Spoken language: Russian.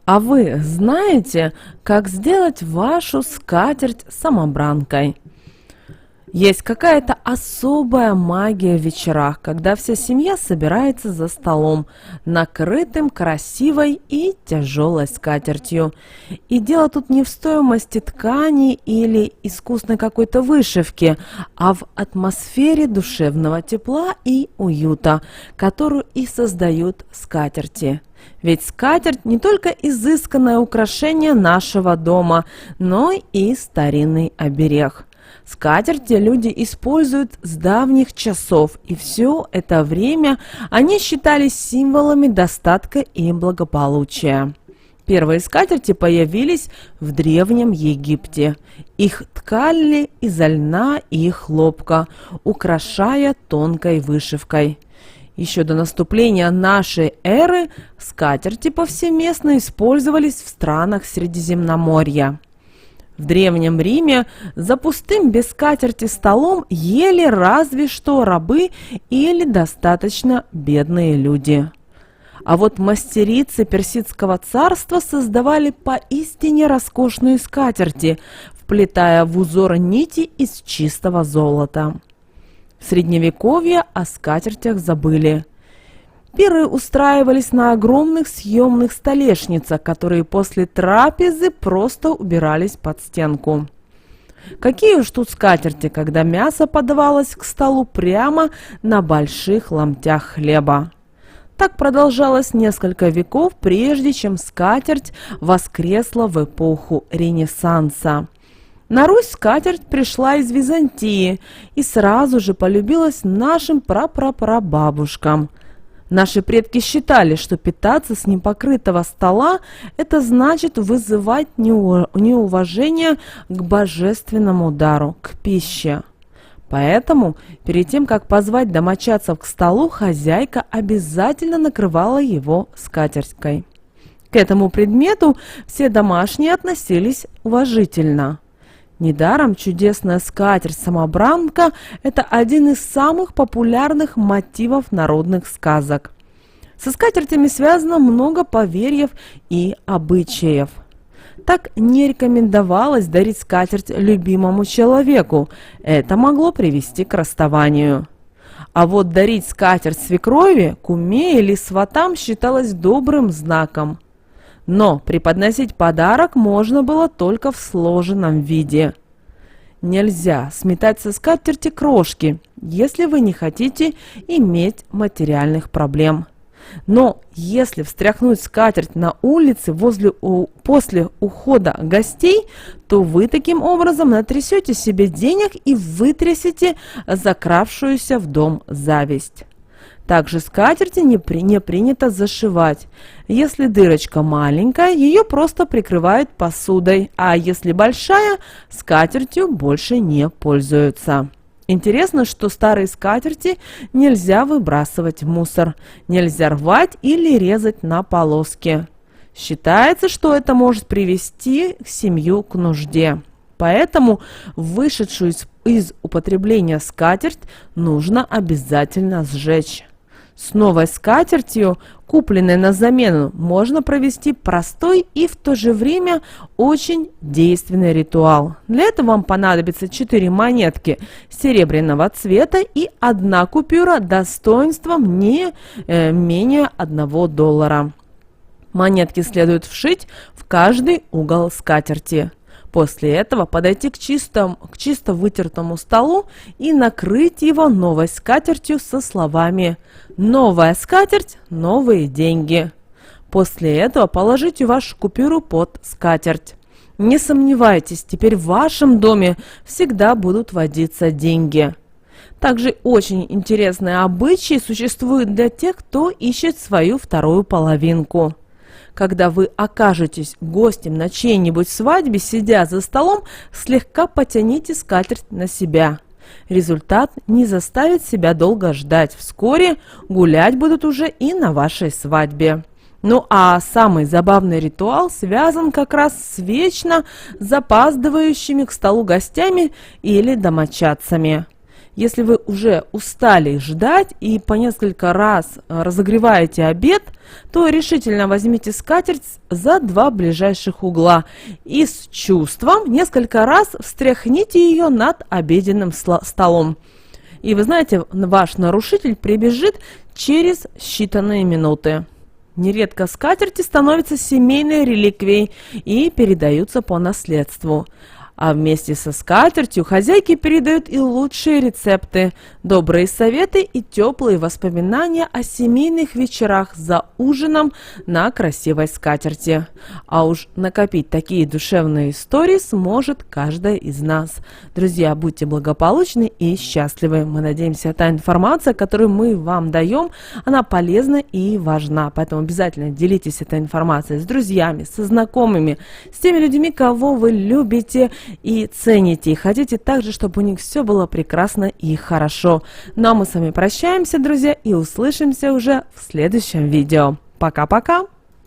А вы знаете, как сделать вашу скатерть самобранкой? Есть какая-то особая магия в вечерах, когда вся семья собирается за столом, накрытым красивой и тяжелой скатертью. И дело тут не в стоимости ткани или искусной какой-то вышивки, а в атмосфере душевного тепла и уюта, которую и создают скатерти. Ведь скатерть не только изысканное украшение нашего дома, но и старинный оберег. Скатерти люди используют с давних часов, и все это время они считались символами достатка и благополучия. Первые скатерти появились в Древнем Египте. Их ткали изо льна и хлопка, украшая тонкой вышивкой. Еще до наступления нашей эры скатерти повсеместно использовались в странах Средиземноморья. В Древнем Риме за пустым без скатерти столом ели разве что рабы или достаточно бедные люди. А вот мастерицы Персидского царства создавали поистине роскошные скатерти, вплетая в узор нити из чистого золота. В Средневековье о скатертях забыли. Пиры устраивались на огромных съемных столешницах, которые после трапезы просто убирались под стенку. Какие уж тут скатерти, когда мясо подавалось к столу прямо на больших ломтях хлеба. Так продолжалось несколько веков, прежде чем скатерть воскресла в эпоху Ренессанса. На Русь скатерть пришла из Византии и сразу же полюбилась нашим прапрапрабабушкам. Наши предки считали, что питаться с непокрытого стола – это значит вызывать неуважение к божественному дару, к пище. Поэтому, перед тем, как позвать домочадцев к столу, хозяйка обязательно накрывала его скатертькой. К этому предмету все домашние относились уважительно. Недаром чудесная скатерть-самобранка – это один из самых популярных мотивов народных сказок. Со скатертями связано много поверьев и обычаев. Так не рекомендовалось дарить скатерть любимому человеку, это могло привести к расставанию. А вот дарить скатерть свекрови, куме или сватам считалось добрым знаком. Но преподносить подарок можно было только в сложенном виде. Нельзя сметать со скатерти крошки, если вы не хотите иметь материальных проблем. Но если встряхнуть скатерть на улице после ухода гостей, то вы таким образом натрясете себе денег и вытрясете закравшуюся в дом зависть. Также скатерти не принято зашивать. Если дырочка маленькая, ее просто прикрывают посудой, а если большая, скатертью больше не пользуются. Интересно, что старые скатерти нельзя выбрасывать в мусор, нельзя рвать или резать на полоски. Считается, что это может привести семью к нужде. Поэтому вышедшую из употребления скатерть нужно обязательно сжечь. С новой скатертью, купленной на замену, можно провести простой и в то же время очень действенный ритуал. Для этого вам понадобится 4 монетки серебряного цвета и 1 купюра достоинством не менее $1. Монетки следует вшить в каждый угол скатерти. После этого подойти к чисто вытертому столу и накрыть его новой скатертью со словами «Новая скатерть, новые деньги». После этого положите вашу купюру под скатерть. Не сомневайтесь, теперь в вашем доме всегда будут водиться деньги. Также очень интересные обычаи существуют для тех, кто ищет свою вторую половинку. Когда вы окажетесь гостем на чьей-нибудь свадьбе, сидя за столом, слегка потяните скатерть на себя. Результат не заставит себя долго ждать. Вскоре гулять будут уже и на вашей свадьбе. Ну а самый забавный ритуал связан как раз с вечно запаздывающими к столу гостями или домочадцами. Если вы уже устали ждать и по несколько раз разогреваете обед, то решительно возьмите скатерть за 2 ближайших угла и с чувством несколько раз встряхните ее над обеденным столом. И вы знаете, ваш нарушитель прибежит через считанные минуты. Нередко скатерти становятся семейной реликвией и передаются по наследству. А вместе со скатертью хозяйки передают и лучшие рецепты, добрые советы и теплые воспоминания о семейных вечерах за ужином на красивой скатерти. А уж накопить такие душевные истории сможет каждая из нас. Друзья, будьте благополучны и счастливы. Мы надеемся, та информация, которую мы вам даем, она полезна и важна. Поэтому обязательно делитесь этой информацией с друзьями, со знакомыми, с теми людьми, кого вы любите и цените, и хотите также, чтобы у них все было прекрасно и хорошо. Ну а мы с вами прощаемся, друзья, и услышимся уже в следующем видео. Пока-пока!